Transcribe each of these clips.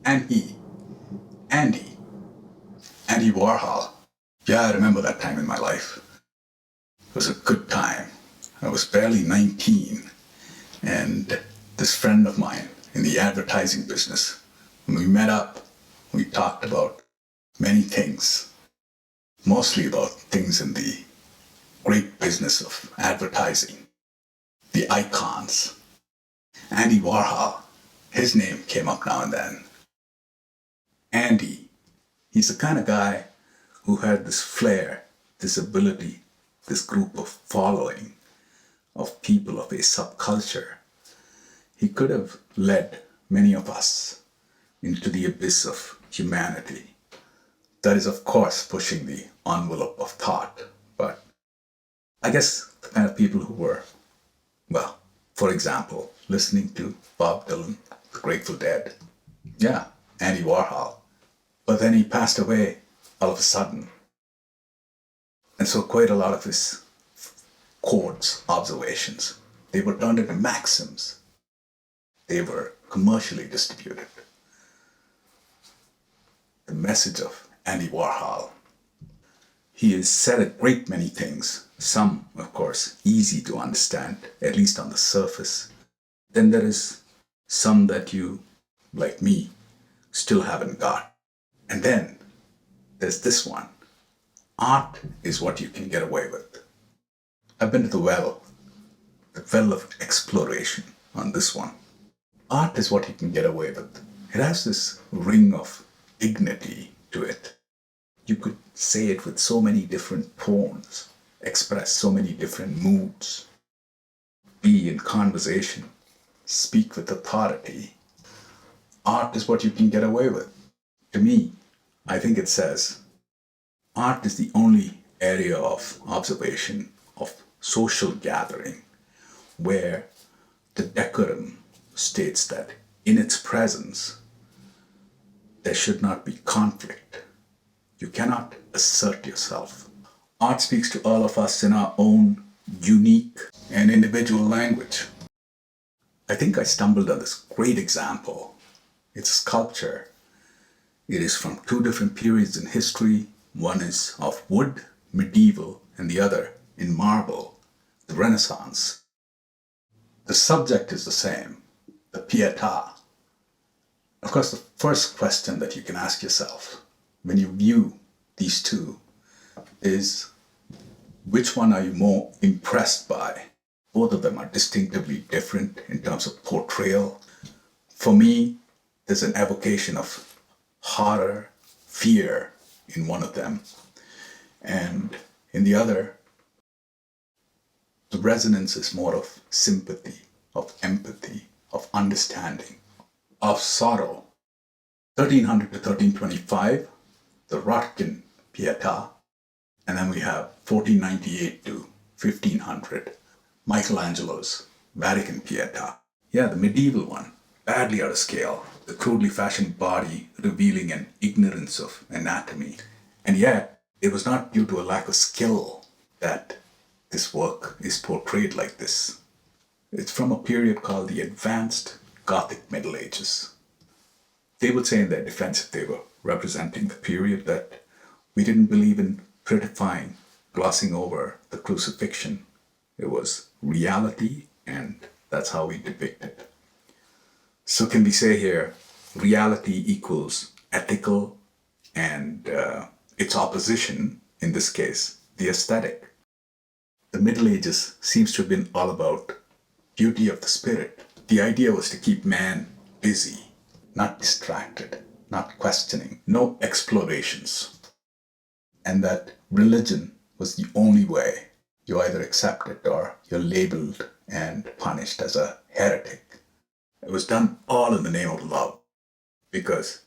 And Andy, Andy Warhol. Yeah, I remember that time in my life. It was a good time. I was barely 19, and this friend of mine in the advertising business, when we met up, we talked about many things, mostly about things in the great business of advertising, the icons. Andy Warhol, his name came up now and then. Andy, he's the kind of guy who had this flair, this ability, this group of following of people of a subculture. He could have led many of us into the abyss of humanity. That is, of course, pushing the envelope of thought, but I guess the kind of people who were, well, for example, listening to Bob Dylan, the Grateful Dead. Yeah, Andy Warhol. But then he passed away all of a sudden. And so quite a lot of his quotes, observations, they were turned into maxims. They were commercially distributed. The message of Andy Warhol. He has said a great many things, some, of course, easy to understand, at least on the surface. Then there is some that you, like me, still haven't got. And then there's this one. Art is what you can get away with. I've been to the well of exploration on this one. Art is what you can get away with. It has this ring of dignity to it. You could say it with so many different tones, express so many different moods, be in conversation, speak with authority. Art is what you can get away with. To me, I think it says art is the only area of observation, of social gathering, where the decorum states that in its presence, there should not be conflict. You cannot assert yourself. Art speaks to all of us in our own unique and individual language. I think I stumbled on this great example. It's a sculpture. It is from two different periods in history. One is of wood, medieval, and the other in marble, the Renaissance. The subject is the same, the Pietà. Of course, the first question that you can ask yourself when you view these two is, which one are you more impressed by? Both of them are distinctively different in terms of portrayal. For me, there's an evocation of horror, fear in one of them. And in the other, the resonance is more of sympathy, of empathy, of understanding, of sorrow. 1300 to 1325, the Rotkin Pietà, and then we have 1498 to 1500, Michelangelo's Vatican Pietà. Yeah, the medieval one, badly out of scale, the crudely fashioned body revealing an ignorance of anatomy. And yet, it was not due to a lack of skill that this work is portrayed like this. It's from a period called the Advanced Gothic Middle Ages. They would say in their defense, if they were representing the period, that we didn't believe in prettifying, glossing over the crucifixion. It was reality, and that's how we depict it. So can we say here, reality equals ethical, and its opposition, in this case, the aesthetic. The Middle Ages seems to have been all about beauty of the spirit. The idea was to keep man busy, not distracted, not questioning, no explorations. And that religion was the only way. You either accept it or you're labeled and punished as a heretic. It was done all in the name of love, because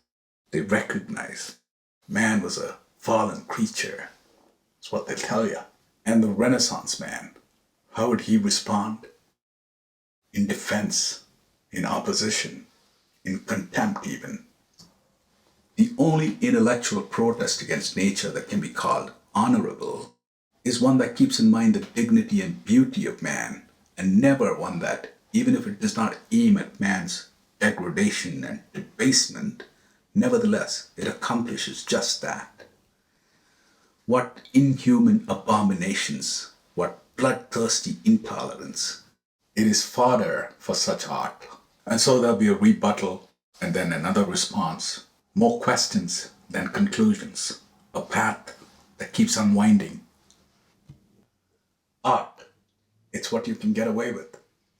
they recognized man was a fallen creature. That's what they tell you. And the Renaissance man, how would he respond? In defense, in opposition, in contempt even. The only intellectual protest against nature that can be called honorable is one that keeps in mind the dignity and beauty of man, and never one that, even if it does not aim at man's degradation and debasement, Nevertheless, it accomplishes just that. What inhuman abominations, what bloodthirsty intolerance. It is fodder for such art. And so there'll be a rebuttal and then another response. More questions than conclusions. A path that keeps unwinding. Art, it's what you can get away with.